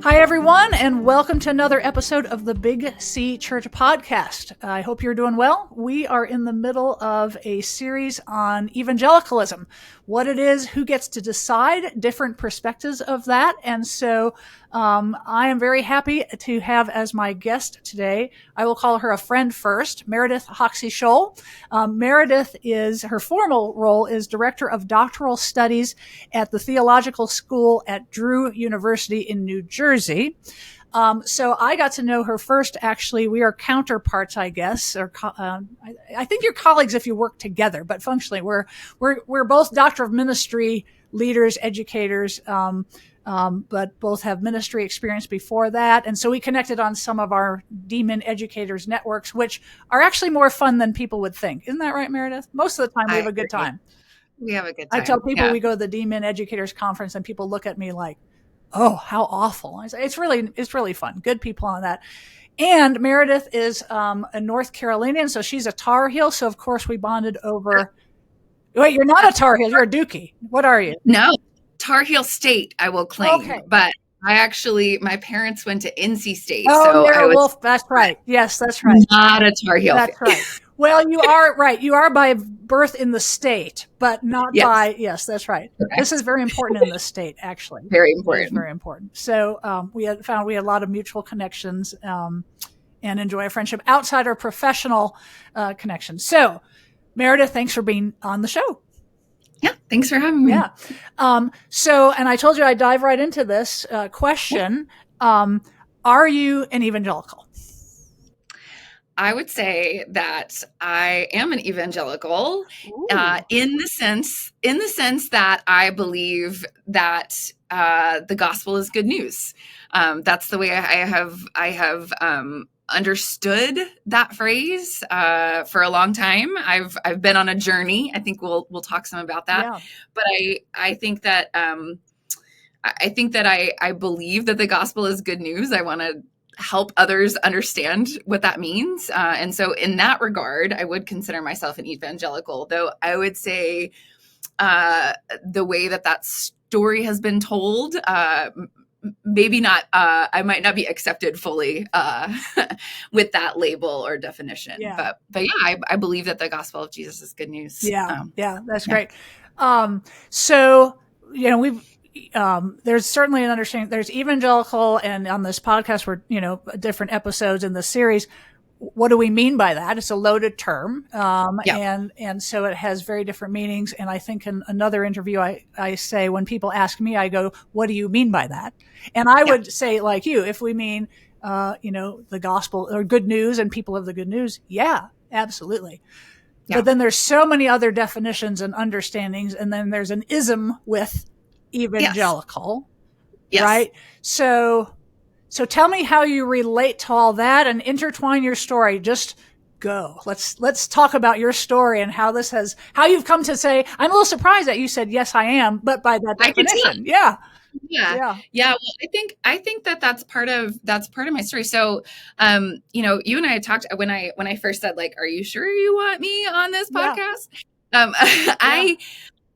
Hi, everyone, and welcome to another episode of the Big C Church podcast. I hope you're doing well. We are in the middle of a series on evangelicalism, what it is, who gets to decide, different perspectives of that. And so I am very happy to have as my guest today, I will call her a friend first, Meredith Hoxie School. Meredith her formal role is Director of Doctoral Studies at the Theological School at Drew University in New Jersey. So I got to know her first. Actually, we are counterparts, I guess, or I think you're colleagues if you work together. But functionally, we're both Doctor of Ministry leaders, educators, but both have ministry experience before that. And so we connected on some of our Demon Educators networks, which are actually more fun than people would think. Isn't that right, Meredith? Most of the time, we have a good time. We have a good time. I tell people we go to the Demon Educators Conference, and people look at me like, oh, how awful. I say, it's really fun. Good people on that. And Meredith is a North Carolinian, so she's a Tar Heel. So, of course, we bonded over. Wait, you're not a Tar Heel. You're a Dookie. What are you? No, Tar Heel State, I will claim. Okay. But my parents went to NC State. Oh, so you're I a was Wolf. That's right. Yes, that's right. Not a Tar Heel. That's right. Well, you are right. You are by birth in the state, but not by, yes, that's right. Correct. This is very important in the state, actually. Very important. Very important. So we had a lot of mutual connections and enjoy a friendship outside our professional connections. So, Meredith, thanks for being on the show. Yeah, thanks for having me. Yeah. And I told you I'd dive right into this question. Are you an evangelical? I would say that I am an evangelical in the sense that I believe that the gospel is good news. That's the way I have understood that phrase for a long time. I've been on a journey. I think we'll talk some about that. Yeah. But I think that I believe that the gospel is good news. I want to help others understand what that means. And so in that regard, I would consider myself an evangelical, though I would say the way that story has been told, maybe not, I might not be accepted fully with that label or definition. Yeah. But yeah, I believe that the gospel of Jesus is good news. Yeah. That's great. So, there's certainly an understanding. There's evangelical, and on this podcast, we're, different episodes in the series. What do we mean by that? It's a loaded term. And so it has very different meanings. And I think in another interview, I say, when people ask me, I go, what do you mean by that? And I would say, like you, if we mean, the gospel or good news and people of the good news. Yeah, absolutely. Yeah. But then there's so many other definitions and understandings. And then there's an ism with evangelical, yes. Right? So tell me how you relate to all that and intertwine your story. Just go. Let's talk about your story and how you've come to say, I'm a little surprised that you said, yes, I am, but by that definition. Yeah. Well, I think that's part of my story. So, you and I talked when I first said, like, are you sure you want me on this podcast? Yeah.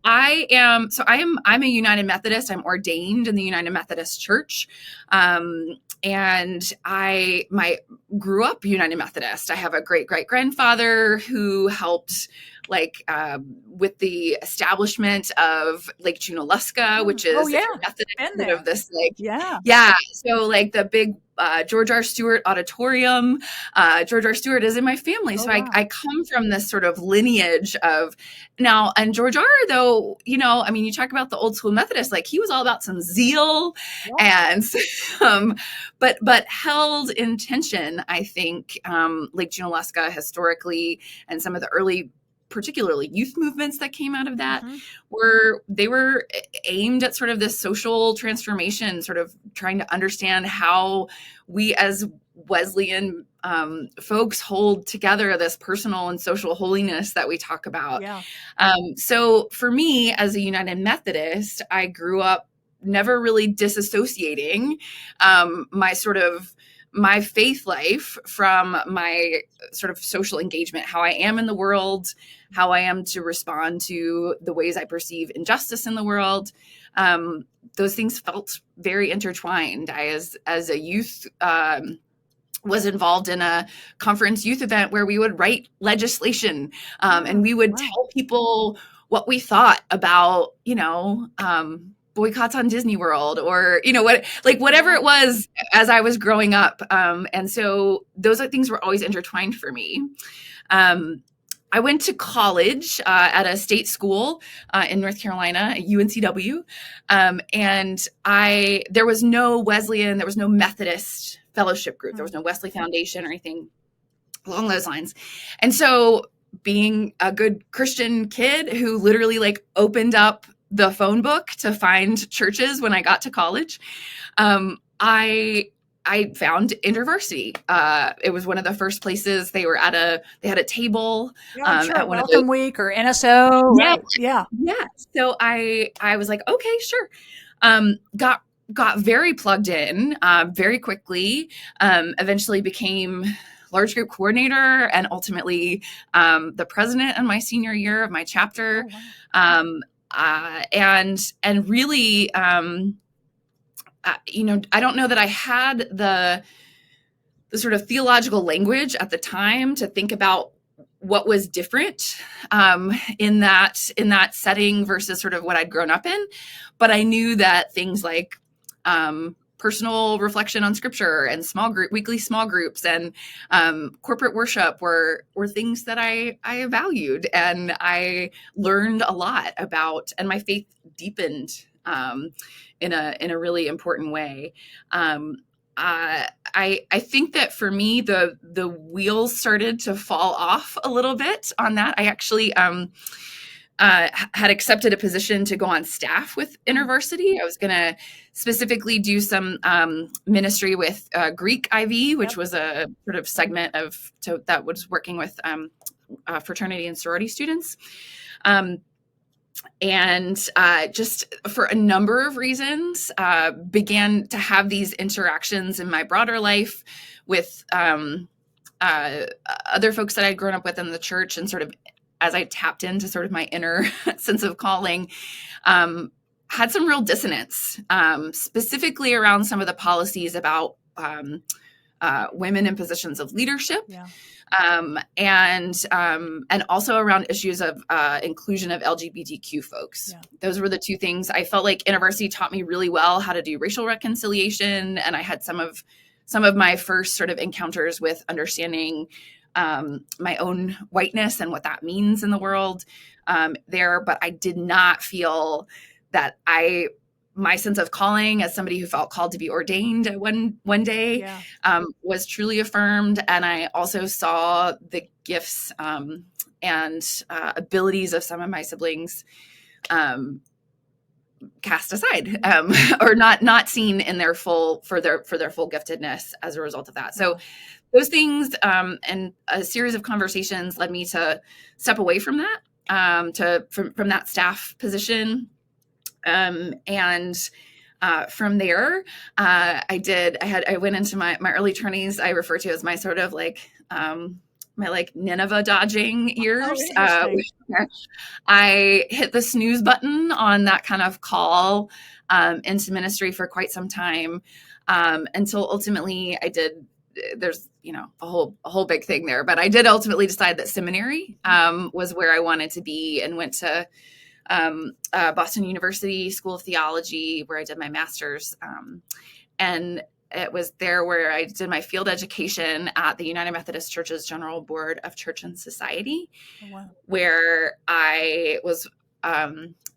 I'm a United Methodist. I'm ordained in the United Methodist Church. And I grew up United Methodist. I have a great-great-grandfather who helped with the establishment of Lake Junaluska, which is Methodist of this So the big George R. Stewart Auditorium. George R. Stewart is in my family. So I come from this sort of lineage of now, and George R. though, you talk about the old school Methodist, he was all about some zeal and, but held in tension, I think, Lake Junaluska historically, and some of the early, particularly youth movements that came out of that, were aimed at sort of this social transformation, sort of trying to understand how we as Wesleyan folks hold together this personal and social holiness that we talk about. Yeah. So for me, as a United Methodist, I grew up never really disassociating my faith life from my sort of social engagement, how I am in the world, how I am to respond to the ways I perceive injustice in the world. Those things felt very intertwined. I, as a youth, was involved in a conference youth event where we would write legislation, and we would tell people what we thought about, boycotts on Disney World, or, whatever it was as I was growing up. And so those things were always intertwined for me. I went to college at a state school in North Carolina, UNCW, and there was no Wesleyan, there was no Methodist fellowship group, there was no Wesley Foundation or anything along those lines. And so, being a good Christian kid who literally opened up the phone book to find churches when I got to college, I found InterVarsity. It was one of the first places. They had a table at one Welcome Week or NSO. Yeah. Right? Yeah. Yeah. So I was like, okay, sure. Got very plugged in very quickly, eventually became large group coordinator and ultimately the president in my senior year of my chapter. Oh, wow. And really, I don't know that I had the sort of theological language at the time to think about what was different in that setting versus sort of what I'd grown up in. But I knew that things like personal reflection on scripture and weekly small groups and corporate worship were things that I valued, and I learned a lot about, and my faith deepened in a really important way. I think that for me, the wheels started to fall off a little bit on that. I actually had accepted a position to go on staff with InterVarsity. I was going to specifically do some ministry with Greek IV, which was a sort of segment that was working with fraternity and sorority students. And just for a number of reasons, began to have these interactions in my broader life with other folks that I'd grown up with in the church, and sort of as I tapped into sort of my inner sense of calling, had some real dissonance, specifically around some of the policies about women in positions of leadership. Yeah. And also around issues of inclusion of LGBTQ folks. Yeah. Those were the two things. I felt like InterVarsity taught me really well how to do racial reconciliation, and I had some of my first sort of encounters with understanding my own whiteness and what that means in the world there. But I did not feel that my sense of calling as somebody who felt called to be ordained one day was truly affirmed. And I also saw the gifts and abilities of some of my siblings cast aside, or not seen in their full giftedness as a result of that. So those things and a series of conversations led me to step away from that, from that staff position. And from there, I went into my early 20s. I refer to as my sort of my Nineveh dodging years. I hit the snooze button on that kind of call into ministry for quite some time, until ultimately I did. There's a whole big thing there, but I did ultimately decide that seminary was where I wanted to be, and went to Boston University School of Theology, where I did my master's. And it was there where I did my field education at the United Methodist Church's General Board of Church and Society, where I was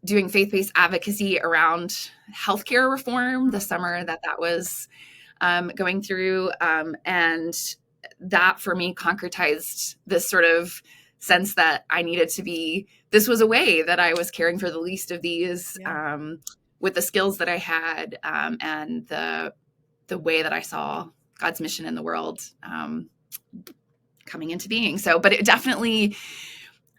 doing faith-based advocacy around healthcare reform the summer that was going through. And that for me concretized this sort of sense that I needed to be, this was a way that I was caring for the least of these, with the skills that I had, and the way that I saw God's mission in the world coming into being. So, but it definitely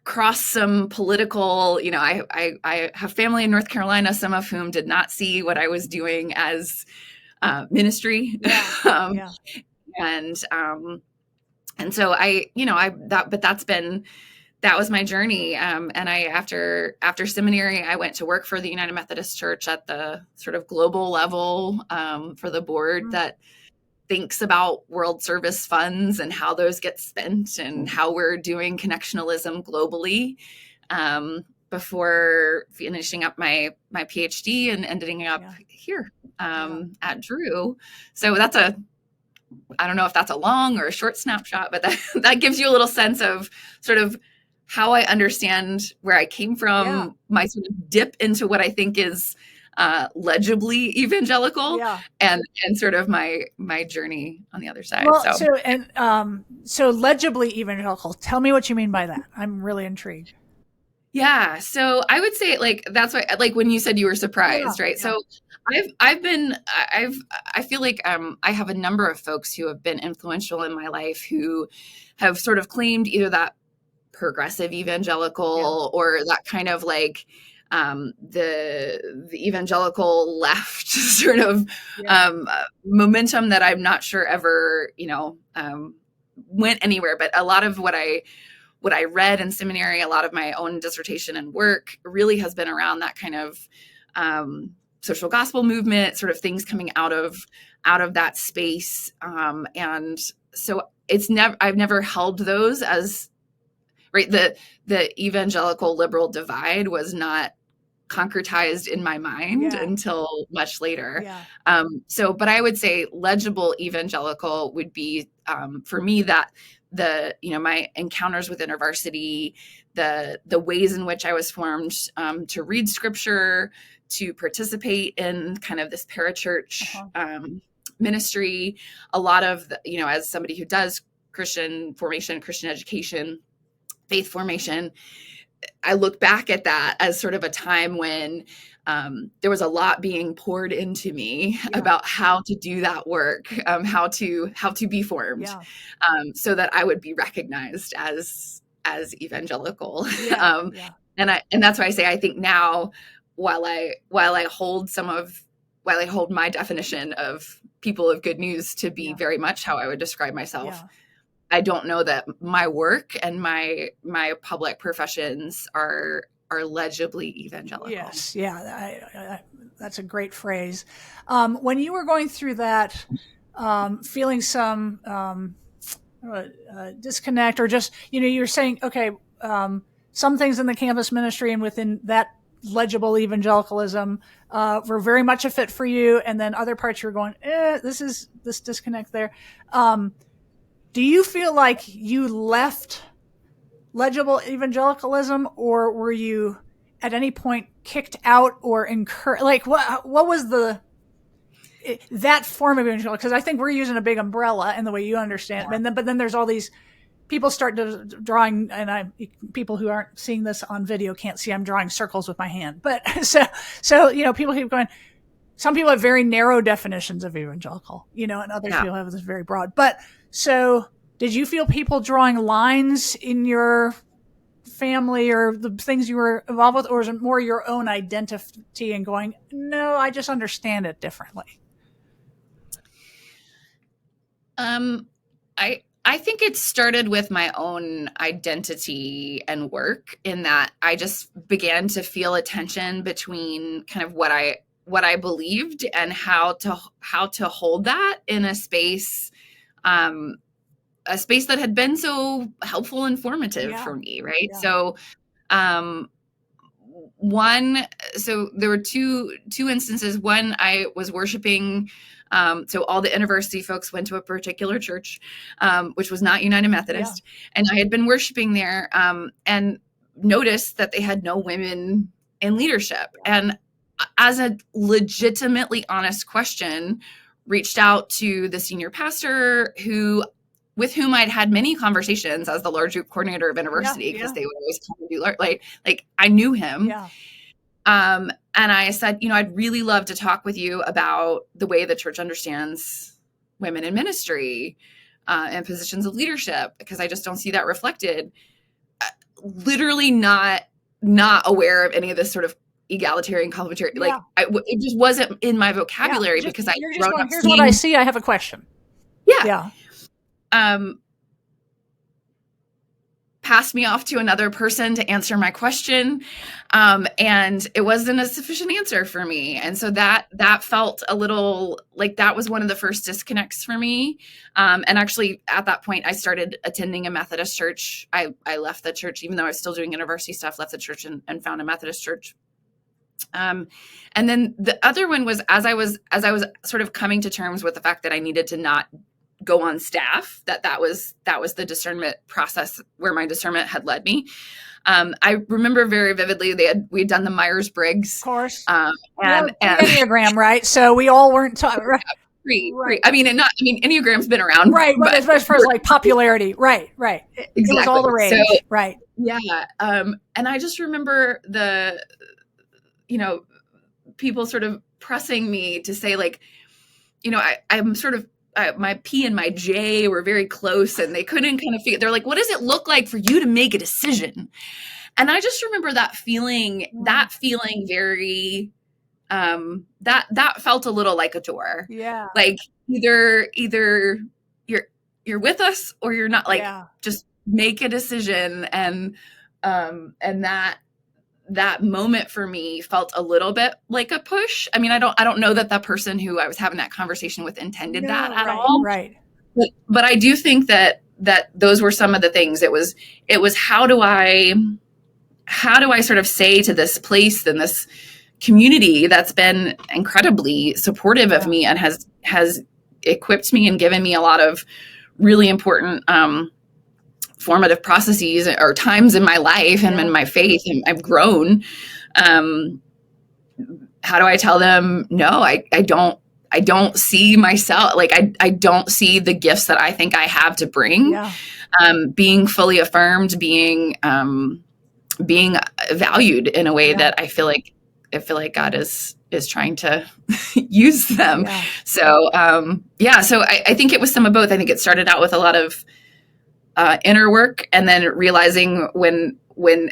crossed some political, I have family in North Carolina, some of whom did not see what I was doing as ministry. And so but that was my journey. And after seminary, I went to work for the United Methodist Church at the sort of global level, for the board that thinks about world service funds and how those get spent and how we're doing connectionalism globally, before finishing up my PhD and ending up here, at Drew. So I don't know if that's a long or a short snapshot, but that gives you a little sense of sort of how I understand where I came from, my sort of dip into what I think is legibly evangelical, and sort of my journey on the other side. Well, so legibly evangelical. Tell me what you mean by that. I'm really intrigued. Yeah. So I would say, like, that's why, like, when you said you were surprised, right? So I feel like I have a number of folks who have been influential in my life who have sort of claimed either that progressive evangelical or that kind of like the evangelical left sort of momentum that I'm not sure ever, went anywhere. But a lot of what I read in seminary, a lot of my own dissertation and work really has been around that kind of social gospel movement, sort of things coming out of that space. And so I've never held those as, right. The evangelical liberal divide was not concretized in my mind until much later. But I would say legible evangelical would be, for me, that my encounters with InterVarsity, the ways in which I was formed to read scripture, to participate in kind of this parachurch ministry, a lot of as somebody who does Christian formation, Christian education, faith formation, I look back at that as sort of a time when there was a lot being poured into me about how to do that work, how to be formed, so that I would be recognized as evangelical. And that's why I say I think now, while I hold my definition of people of good news to be very much how I would describe myself, I don't know that my work and my public professions are legibly evangelical. Yes, that's a great phrase. When you were going through that, feeling some disconnect, or just you're saying, okay, some things in the campus ministry and within that legible evangelicalism were very much a fit for you, and then other parts you're going, this disconnect there. Do you feel like you left legible evangelicalism, or were you at any point kicked out or encouraged? Like, what was that form of evangelical? Because I think we're using a big umbrella in the way you understand it. But then there's all these people start drawing, and people who aren't seeing this on video can't see I'm drawing circles with my hand. But so people keep going. Some people have very narrow definitions of evangelical, and other people have this very broad. But so, did you feel people drawing lines in your family or the things you were involved with, or is it more your own identity and going, no, I just understand it differently? I think it started with my own identity and work, in that I just began to feel a tension between kind of what I believed and how to hold that in a space that had been so helpful and formative for me, right? So there were two instances. One, I was worshiping, so all the InterVarsity folks went to a particular church, which was not United Methodist, and I had been worshiping there, and noticed that they had no women in leadership. And as a legitimately honest question, reached out to the senior pastor with whom I'd had many conversations as the large group coordinator of InterVarsity, because they would always come and do like I knew him. And I said, I'd really love to talk with you about the way the church understands women in ministry and positions of leadership, because I just don't see that reflected. Literally not aware of any of this sort of egalitarian, complementary, it just wasn't in my vocabulary, because here's what I see. I have a question. passed me off to another person to answer my question. And it wasn't a sufficient answer for me. And so that felt a little like that was one of the first disconnects for me. And actually at that point, I started attending a Methodist church. I left the church, even though I was still doing university stuff, left the church and found a Methodist church. And then the other one was as I was sort of coming to terms with the fact that I needed to not go on staff, that was the discernment process where my discernment had led me. I remember very vividly we'd done the Myers-Briggs, of course, and Enneagram, right? So we all weren't taught. Right. Right. I mean, Enneagram's been around, right? But as far as like popularity, right. Exactly. It was all the rage, so, right? Yeah. And I just remember people sort of pressing me to say, like, I'm sort of. My P and my J were very close, and they couldn't kind of figure. They're like, "What does it look like for you to make a decision?" And I just remember that feeling very. That felt a little like a door. Yeah. Like either you're with us or you're not. Like just make a decision, and that moment for me felt a little bit like a push. I mean, I don't know that person who I was having that conversation with intended that at all. Right. But I do think that those were some of the things. It was how do I sort of say to this place and this community that's been incredibly supportive of me and has equipped me and given me a lot of really important, formative processes or times in my life and in my faith, and I've grown. How do I tell them, no, I don't see myself, like, I don't see the gifts that I think I have to bring. Being fully affirmed, being valued in a way that I feel like God is trying to use them. So, so I think it was some of both. I think it started out with a lot of inner work, and then realizing when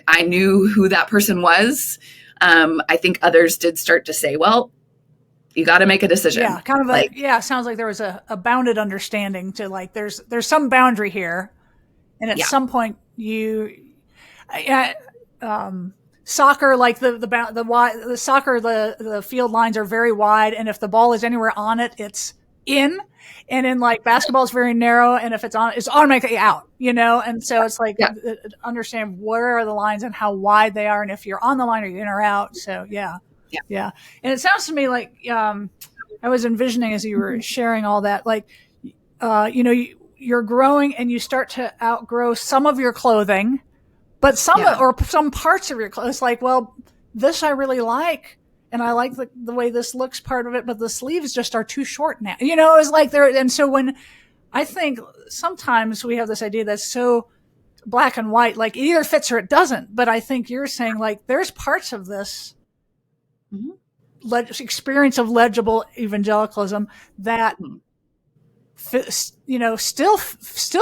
I knew who that person was, I think others did start to say, well, you got to make a decision. Yeah. Kind of like, it sounds like there was a bounded understanding to, like, there's some boundary here. And at some point soccer, like the soccer, the field lines are very wide. And if the ball is anywhere on it, it's in. And in, like, basketball is very narrow, and if it's on, it's automatically out, And so it's like, understand where are the lines and how wide they are, and if you're on the line, are you in or out? So yeah. And it sounds to me like I was envisioning as you were sharing all that, like, you're growing and you start to outgrow some of your clothing, but some parts of your clothes. It's like, well, this I really like. And I like the way this looks, part of it, but the sleeves just are too short now. It's like there. And so when I think sometimes we have this idea that's so black and white, like it either fits or it doesn't. But I think you're saying, like, there's parts of this experience of legible evangelicalism that fit, still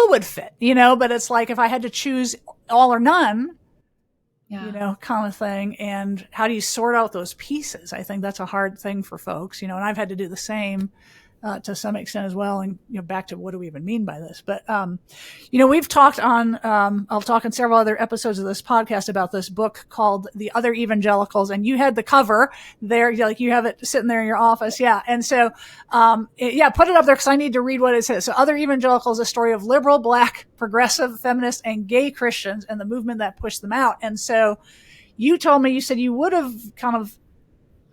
would fit, but it's like, if I had to choose all or none, kind of thing. And how do you sort out those pieces? I think that's a hard thing for folks, and I've had to do the same to some extent as well. And, back to what do we even mean by this? But, we've talked on, I'll talk in several other episodes of this podcast about this book called The Other Evangelicals. And you had the cover there, like you have it sitting there in your office. Yeah. And so, put it up there because I need to read what it says. So Other Evangelicals, a story of liberal, black, progressive, feminist, and gay Christians and the movement that pushed them out. And so you said you would have kind of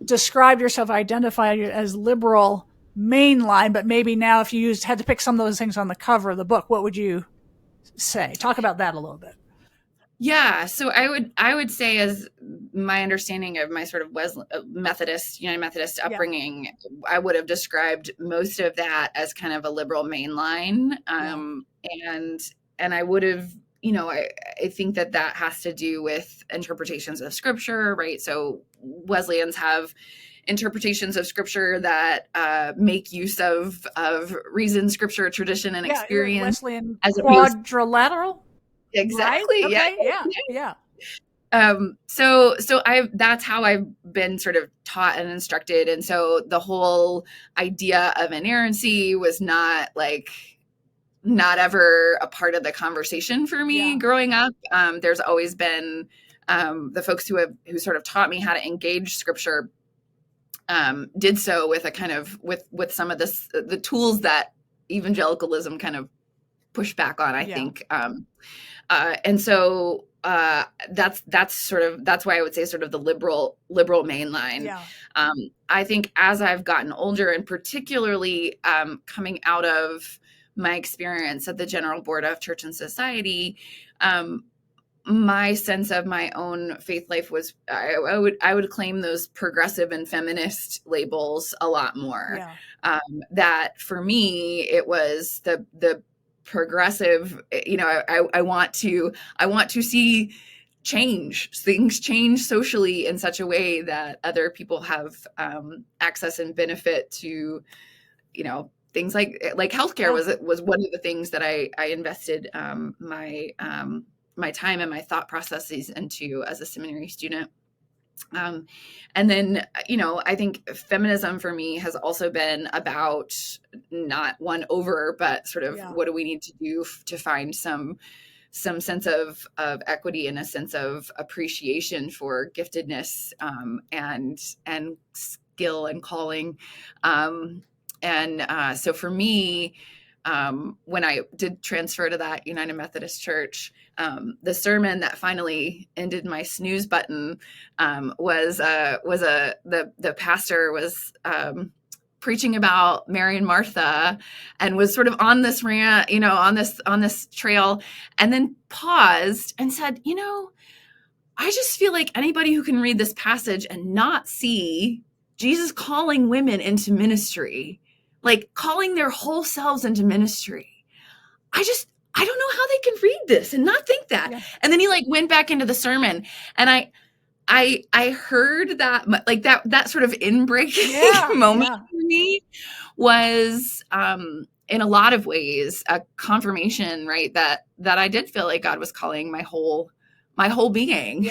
described yourself, identified as liberal mainline, but maybe now if you had to pick some of those things on the cover of the book, what would you say? Talk about that a little bit. Yeah. So I would say, as my understanding of my sort of United Methodist upbringing, I would have described most of that as kind of a liberal mainline. And I would have, I think that has to do with interpretations of scripture, right? So Wesleyans have interpretations of scripture that make use of reason, scripture, tradition, and experience. Wesleyan Quadrilateral. Exactly. Right? Okay. Yeah. So that's how I've been sort of taught and instructed. And so the whole idea of inerrancy was not like not ever a part of the conversation for me growing up. There's always been the folks who sort of taught me how to engage scripture did so with a kind of with some of the tools that evangelicalism kind of pushed back on, I think. And so that's why I would say sort of the liberal mainline. I think as I've gotten older, and particularly coming out of my experience at the General Board of Church and Society, my sense of my own faith life was I would claim those progressive and feminist labels a lot more. That for me, it was the progressive, I want to see things change socially in such a way that other people have access and benefit to, things like healthcare was one of the things that I invested my time and my thought processes into as a seminary student. And then, I think feminism for me has also been about not won over, but sort of what do we need to do to find some sense of equity and a sense of appreciation for giftedness and skill and calling. So for me, when I did transfer to that United Methodist Church, the sermon that finally ended my snooze button was the pastor was preaching about Mary and Martha, and was sort of on this rant, on this trail, and then paused and said, I just feel like anybody who can read this passage and not see Jesus calling women into ministry, like calling their whole selves into ministry, I don't know how they can read this and not think that. And then he went back into the sermon, and I heard that, that sort of in-breaking moment for me was, in a lot of ways, a confirmation, right? That I did feel like God was calling my whole being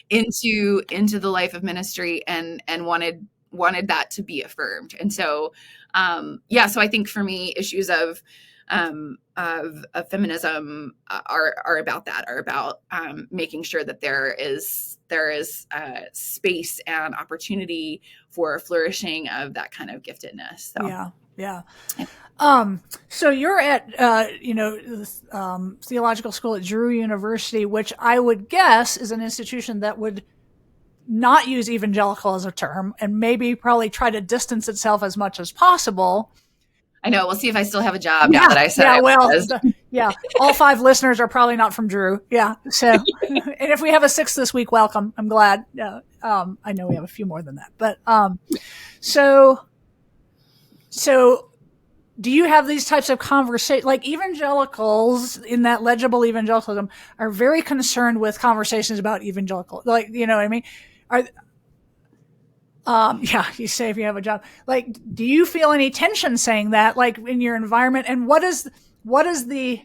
into the life of ministry, and wanted that to be affirmed. And so, so I think for me, issues of feminism are about that, are about making sure that there is space and opportunity for flourishing of that kind of giftedness. So. So you're at Theological School at Drew University, which I would guess is an institution that would not use evangelical as a term, and maybe probably try to distance itself as much as possible. I know. We'll see if I still have a job now that I said I was. All 5 listeners are probably not from Drew. So, and if we have a 6th this week, welcome. I'm glad. I know we have a few more than that, but so do you have these types of conversations? Like evangelicals in that legible evangelicalism are very concerned with conversations about evangelical. You know what I mean? You say if you have a job, do you feel any tension saying that, in your environment? And what is the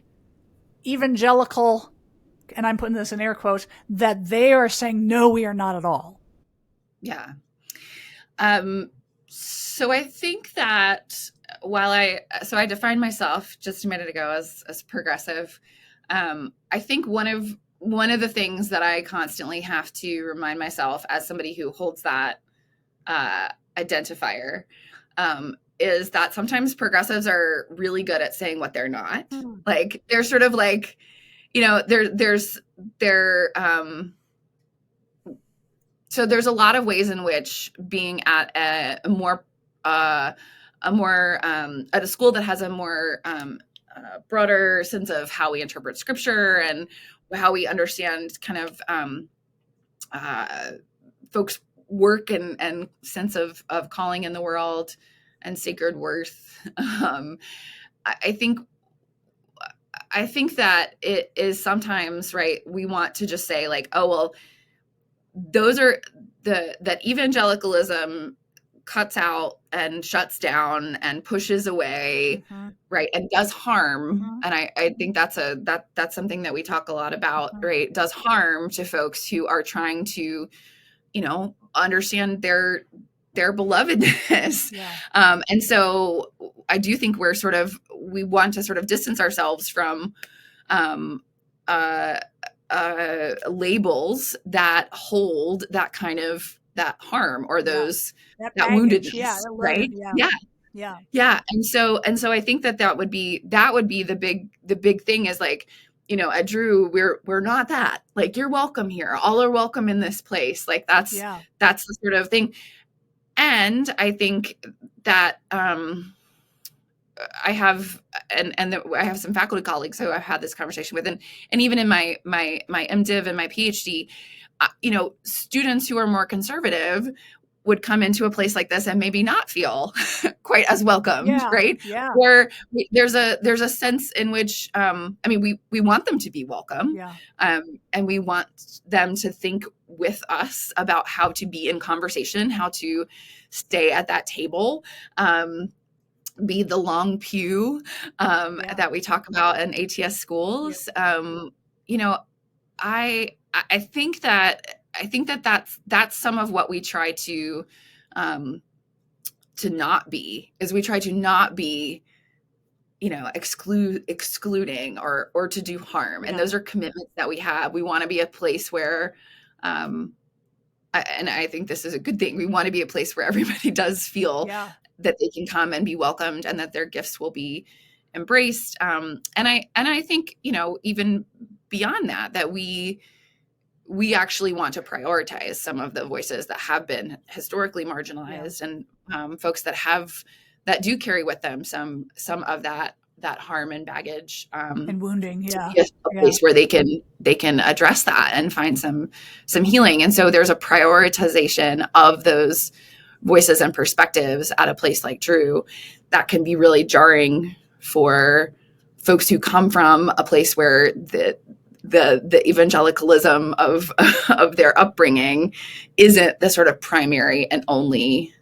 evangelical, and I'm putting this in air quotes, that they are saying, no, we are not at all? Yeah. So I think that I defined myself just a minute ago as progressive. I think one of the things that I constantly have to remind myself as somebody who holds that identifier is that sometimes progressives are really good at saying what they're not. They're sort of so there's a lot of ways in which being at a more at a school that has a more broader sense of how we interpret scripture and how we understand kind of folks' work and sense of calling in the world and sacred worth. I think that it is sometimes, right, we want to just say those are that evangelicalism cuts out and shuts down and pushes away, right, and does harm. And I think that's something that we talk a lot about, right? Does harm to folks who are trying to, understand their belovedness. And so I do think we want to sort of distance ourselves from labels that hold that kind of that harm or those that woundedness, right? Yeah. And so I think that would be the big thing is like, at Drew, we're not that. Like, you're welcome here. All are welcome in this place. Like that's the sort of thing. And I think that I have some faculty colleagues who I've had this conversation with, and even in my MDiv and my PhD, students who are more conservative would come into a place like this and maybe not feel quite as welcomed, right? Yeah. Where there's a sense in which, we want them to be welcome, and we want them to think with us about how to be in conversation, how to stay at that table, be the long pew that we talk about in ATS schools. I think that's some of what we try to not be, is we try to not be, excluding or to do harm. And those are commitments that we have. We want to be a place where, and I think this is a good thing. We want to be a place where everybody does feel that they can come and be welcomed and that their gifts will be embraced. And I think, even beyond that we actually want to prioritize some of the voices that have been historically marginalized and folks that do carry with them some of that harm and baggage and wounding. A place where they can address that and find some healing. And so there's a prioritization of those voices and perspectives at a place like Drew that can be really jarring for folks who come from a place where the evangelicalism of their upbringing isn't the sort of primary and only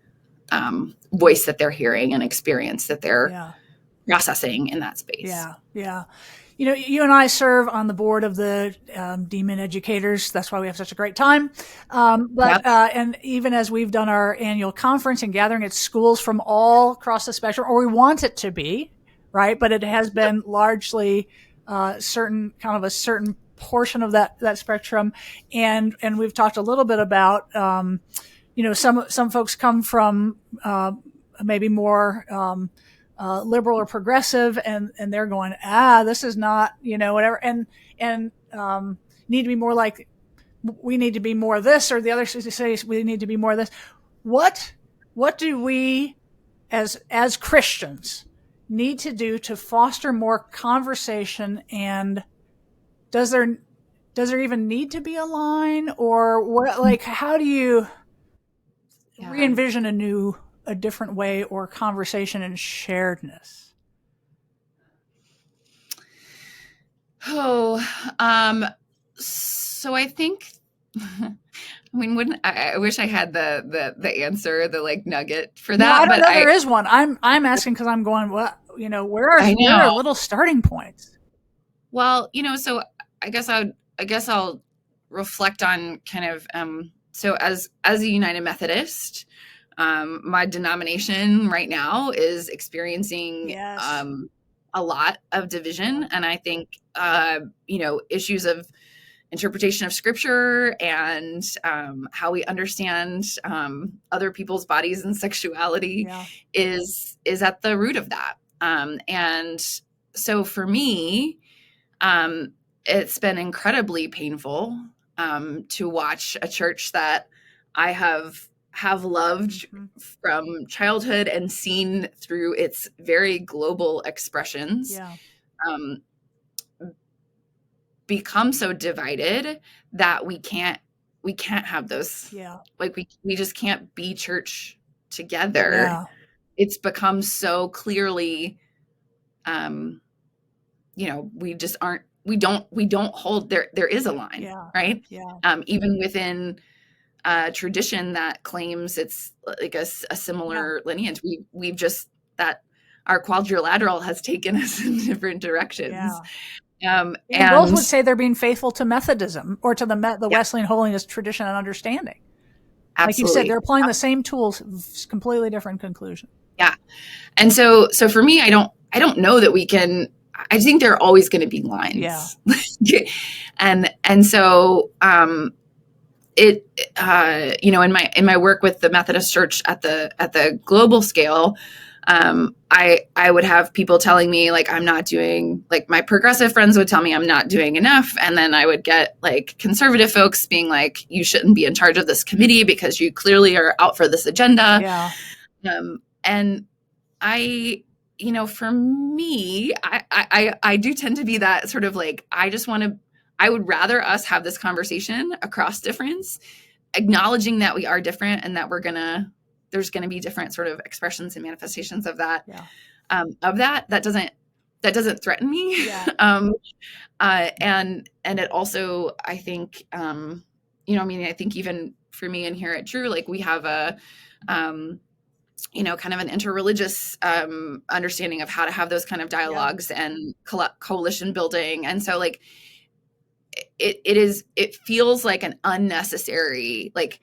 voice that they're hearing and experience that they're processing in that space. Yeah. You and I serve on the board of the Demon Educators. That's why we have such a great time. And even as we've done our annual conference and gathering at schools from all across the spectrum, or we want it to be, right? But it has been largely a certain portion of that spectrum. And we've talked a little bit about, some folks come from maybe more liberal or progressive, and they're going, this is not, whatever, and need to be more like, we need to be more of this, or the other say we need to be more of this. What do we as Christians need to do to foster more conversation? And does there even need to be a line, or what? Like, how do you re-envision a different way or conversation and sharedness? So I think, I wish I had the answer, the like nugget for that. No, I don't know there is one. I'm asking because I'm going, where are little starting points? Well, so I guess I'll reflect on kind of, so as a United Methodist, my denomination right now is experiencing a lot of division. And I think, issues of interpretation of scripture and how we understand other people's bodies and sexuality is at the root of that. And so for me, it's been incredibly painful to watch a church that I have loved from childhood and seen through its very global expressions, become so divided that we can't have those. Like we just can't be church together. It's become so clearly, we just aren't. We don't hold there. There is a line, right? Even within tradition that claims it's like a similar lineage. We've just that our quadrilateral has taken us in different directions. And both would say they're being faithful to Methodism or to the Wesleyan holiness tradition and understanding. Absolutely. Like you said, they're applying the same tools, completely different conclusion. Yeah. And so for me, I don't know that we can. I think there are always going to be lines. Yeah. and so it in my work with the Methodist Church at the global scale, I would have people telling me like I'm not doing, like my progressive friends would tell me I'm not doing enough, and then I would get like conservative folks being like, you shouldn't be in charge of this committee because you clearly are out for this agenda. Yeah. And I, for me, I do tend to be that sort of like, I would rather us have this conversation across difference, acknowledging that we are different and that there's going to be different sort of expressions and manifestations of that. Yeah. That doesn't threaten me. Yeah. And it also, I think, I think even for me in here at Drew, like we have a, kind of an interreligious understanding of how to have those kind of dialogues and coalition building. And so like, it feels like an unnecessary, like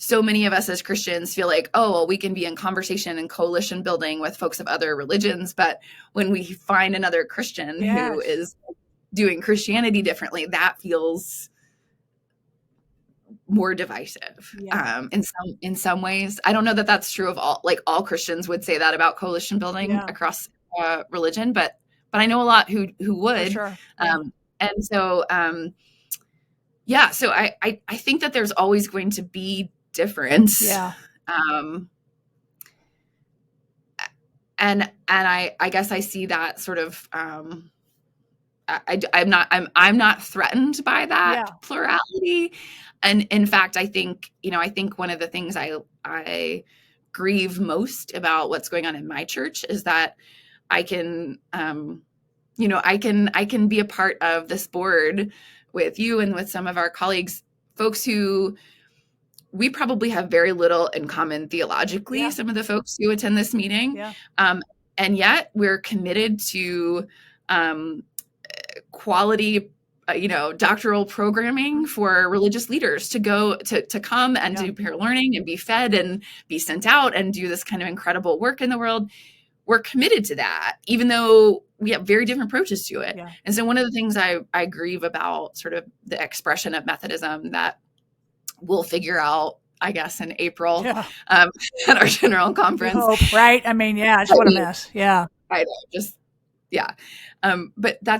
so many of us as Christians feel like, oh, well, we can be in conversation and coalition building with folks of other religions. But when we find another Christian who is doing Christianity differently, that feels more divisive. In some ways. I don't know that that's true of all Christians would say that about coalition building across religion, but I know a lot who would. For sure. And so, so I think that there's always going to be difference. Yeah. And I guess I see that sort of, I'm not threatened by that plurality. And in fact, I think one of the things I grieve most about what's going on in my church is that I can, I can be a part of this board with you and with some of our colleagues, folks who we probably have very little in common theologically, some of the folks who attend this meeting. And yet we're committed to quality, doctoral programming for religious leaders to go to come and do peer learning and be fed and be sent out and do this kind of incredible work in the world. We're committed to that, even though we have very different approaches to it. And so one of the things I grieve about sort of the expression of Methodism that we'll figure out, I guess, in April at our general conference. Hope, right? I mean, it's what a mess. Yeah. I know, just, but I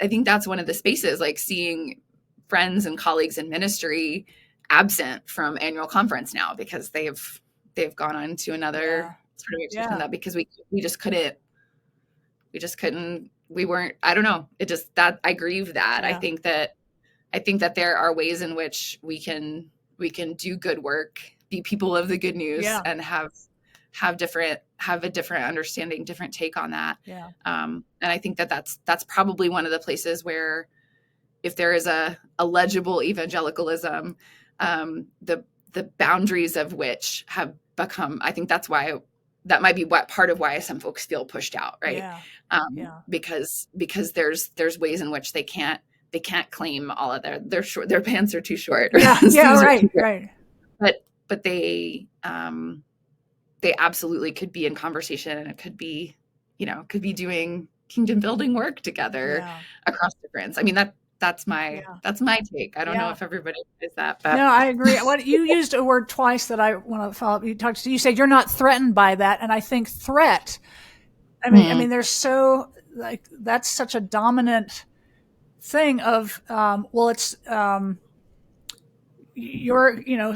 think that's one of the spaces, like seeing friends and colleagues in ministry absent from annual conference now because they've gone on to another sort of expression of that because we just couldn't, we weren't, I don't know. It just, that I grieve that. I think that there are ways in which we can do good work, be people of the good news, and have a different understanding, different take on that. And I think that's probably one of the places where, if there is a legible evangelicalism, the boundaries of which have become, I think that might be part of why some folks feel pushed out, right? Because there's ways in which they can't claim all of their pants are too short. Right. But they absolutely could be in conversation, and it could be doing kingdom building work together across difference. I mean, that's my take. I don't know if everybody is that, but no, I agree. What you used a word twice that I want to follow up. You said you're not threatened by that, and I think threat. I mean, there's so, like, that's such a dominant thing of it's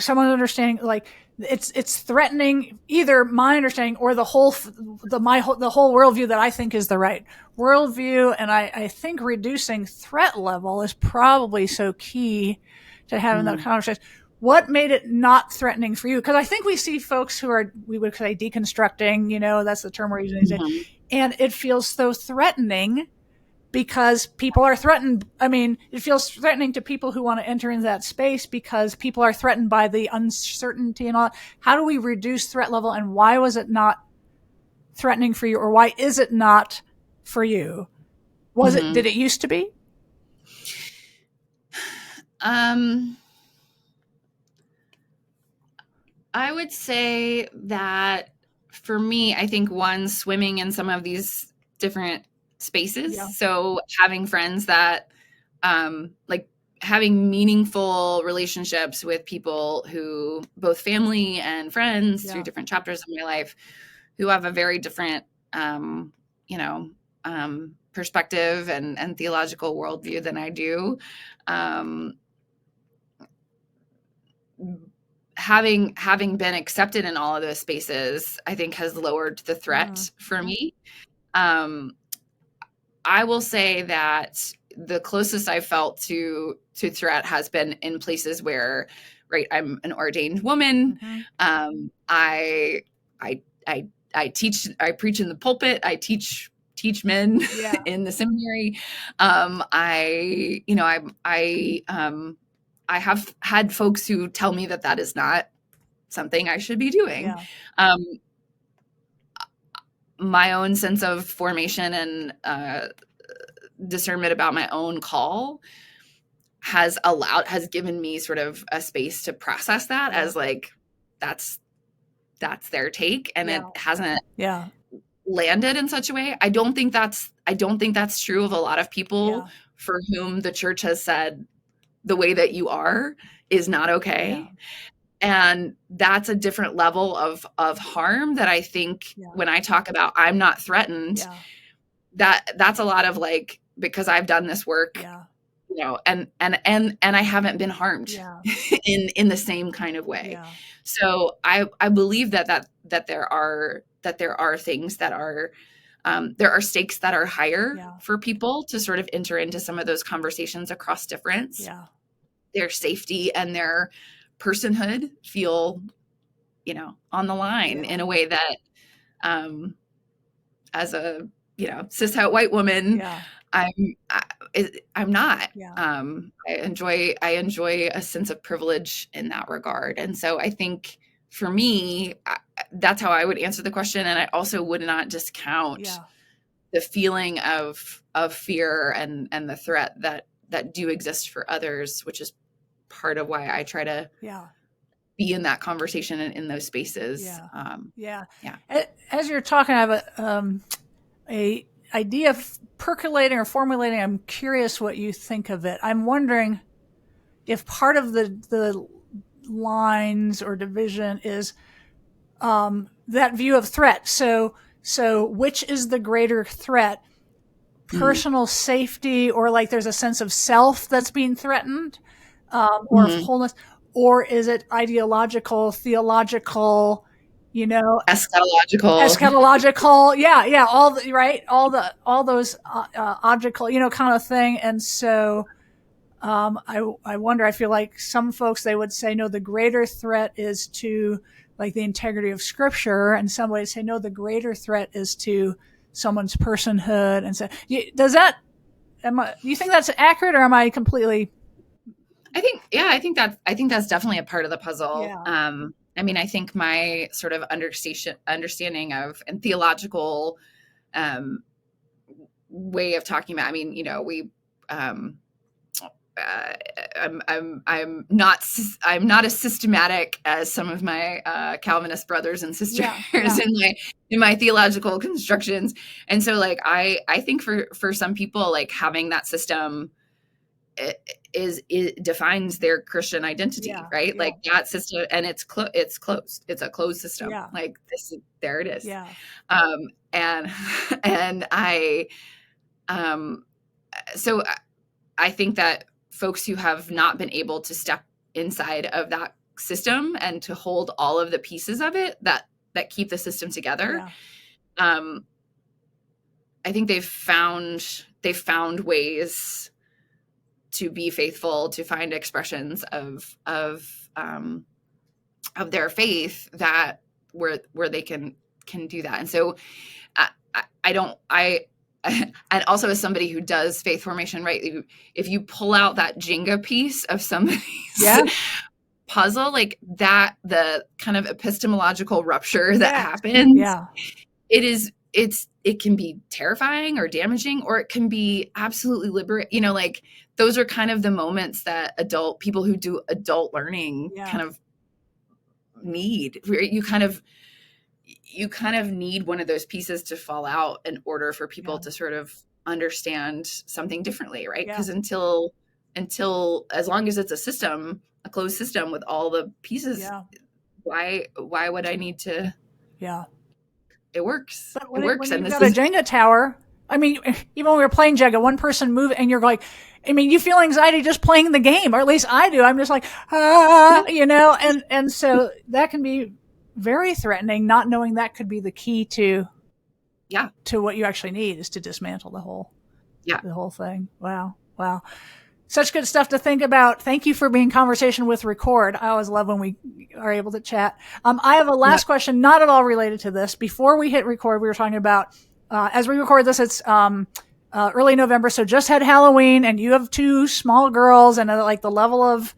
someone understanding, like, it's threatening either my understanding or the whole worldview that I think is the right worldview. And I think reducing threat level is probably so key to having that conversation. What made it not threatening for you? Because I think we see folks who are, we would say, deconstructing, that's the term we're using, and it feels so threatening because people are threatened. I mean, it feels threatening to people who want to enter into that space because people are threatened by the uncertainty and all. How do we reduce threat level, and why was it not threatening for you, or why is it not for you? Did it used to be? I would say that for me, I think one, swimming in some of these different spaces. Yeah. So having friends that, like having meaningful relationships with people who, both family and friends through different chapters of my life, who have a very different, you know, perspective and theological worldview than I do. Having been accepted in all of those spaces, I think has lowered the threat for me. I will say that the closest I've felt to threat has been in places where, right, I'm an ordained woman. I teach, I preach in the pulpit. I teach men in the seminary. I have had folks who tell me that is not something I should be doing. My own sense of formation and discernment about my own call has given me sort of a space to process that as like, that's their take, and it hasn't landed in such a way. I don't think that's true of a lot of people for whom the church has said the way that you are is not okay. And that's a different level of harm that I think when I talk about I'm not threatened, that's a lot of like, because I've done this work, you know, and I haven't been harmed in the same kind of way. So I believe that there are things that are, there are stakes that are higher for people to sort of enter into some of those conversations across difference. Their safety and their personhood feel, you know, on the line in a way that, as a, you know, cis-het white woman, I'm not. I enjoy a sense of privilege in that regard. And so I think for me, that's how I would answer the question. And I also would not discount the feeling of fear and the threat that do exist for others, which is part of why I try to be in that conversation and in those spaces. As you're talking, I have a idea percolating or formulating. I'm curious what you think of it. I'm wondering if part of the lines or division is that view of threat. So which is the greater threat? Personal safety, or like there's a sense of self that's being threatened, or of wholeness, or is it ideological, theological, you know, eschatological, all those objectal, you know, kind of thing. And so I wonder, I feel like some folks, they would say, no, the greater threat is to like the integrity of Scripture, and some would say, no, the greater threat is to someone's personhood. And so do you think that's accurate, or am I completely? I think that's definitely a part of the puzzle. I mean, I think my sort of understanding of and theological way of talking about, I mean, you know, we, I'm not as systematic as some of my Calvinist brothers and sisters in my theological constructions. And so like, I think for some people, like having that system it defines their Christian identity, right? Like that system, and it's closed. It's a closed system. Like there it is. And so I think that folks who have not been able to step inside of that system and to hold all of the pieces of it that keep the system together, I think they've found ways to be faithful, to find expressions of their faith that where they can do that. And so and also as somebody who does faith formation, right? If you pull out that Jenga piece of somebody's puzzle, like that, the kind of epistemological rupture that happens, it can be terrifying or damaging, or it can be absolutely liberating. You know, like those are kind of the moments that people who do adult learning kind of need, where you kind of, you kind of need one of those pieces to fall out in order for people to sort of understand something differently, right? Because until as long as it's a system, a closed system with all the pieces, why would I need to? Yeah, it works. But when it works. When you've got a Jenga tower, I mean, even when we were playing Jenga, one person moved, and you're like, I mean, you feel anxiety just playing the game, or at least I do. I'm just like, you know, and so that can be very threatening, not knowing that could be the key to what you actually need is to dismantle the whole thing. Wow. Such good stuff to think about. Thank you for being conversation with Record. I always love when we are able to chat. I have a last question, not at all related to this. Before we hit record, we were talking about, as we record this, it's early November, so just had Halloween, and you have 2 small girls, and like the level of,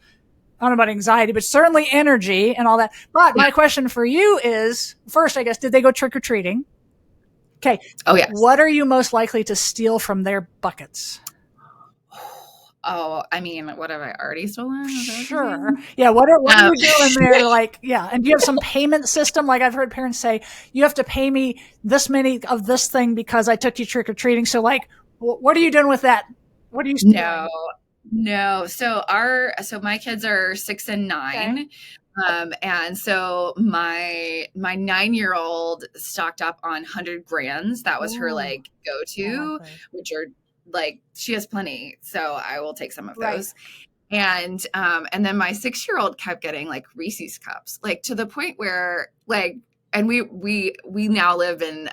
I don't know about anxiety, but certainly energy and all that. But my question for you is, first, I guess, did they go trick-or-treating? Okay. Oh, yes. What are you most likely to steal from their buckets? Oh, I mean, what have I already stolen? Sure. Yeah. What are you doing there? Like, and do you have some payment system? Like I've heard parents say, you have to pay me this many of this thing because I took you trick or treating. So like, what are you doing with that? What are you stealing? No. So my kids are 6 and 9. Okay. And so my 9-year-old stocked up on 100 grands. That was her like go-to, which are like, she has plenty. So I will take some of those. And then my 6-year-old kept getting like Reese's cups, like to the point where like, and we now live in,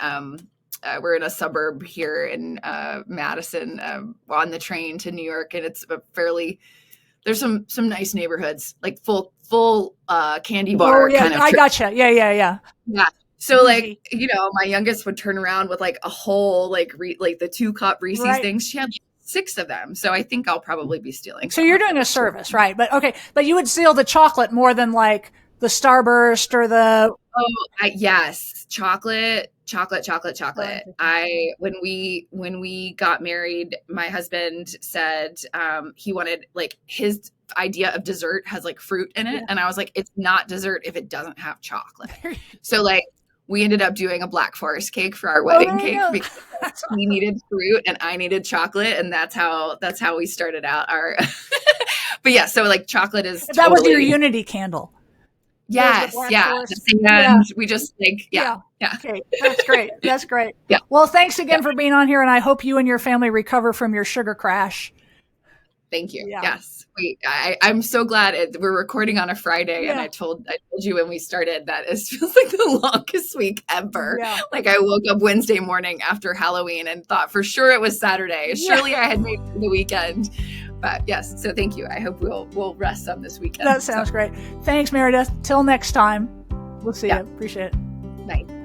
we're in a suburb here in Madison, on the train to New York, and it's there's some nice neighborhoods, like full candy bar kind of. I gotcha. Yeah. So like, you know, my youngest would turn around with like a whole like the 2-cup Reese's things. She had 6 of them, so I think I'll probably be stealing. So you're doing a service, right? But okay, but you would steal the chocolate more than like the Starburst or the. Yes, chocolate. When we got married, my husband said he wanted, like, his idea of dessert has like fruit in it, and I was like, it's not dessert if it doesn't have chocolate. So like we ended up doing a Black Forest cake for our wedding cake because he needed fruit and I needed chocolate, and that's how we started out our. But yeah, so like chocolate is that was your unity candle. Yes. We just like, Okay. That's great. Yeah. Well, thanks again for being on here. And I hope you and your family recover from your sugar crash. Thank you. Yeah. Yes. I'm so glad we're recording on a Friday. And I told you when we started that it feels like the longest week ever. Yeah. Like I woke up Wednesday morning after Halloween and thought for sure it was Saturday. Yeah. Surely I had made it the weekend. But yes, so thank you. I hope we'll rest some this weekend. That sounds great. Thanks, Meredith. Till next time. We'll see you. Appreciate it. Bye.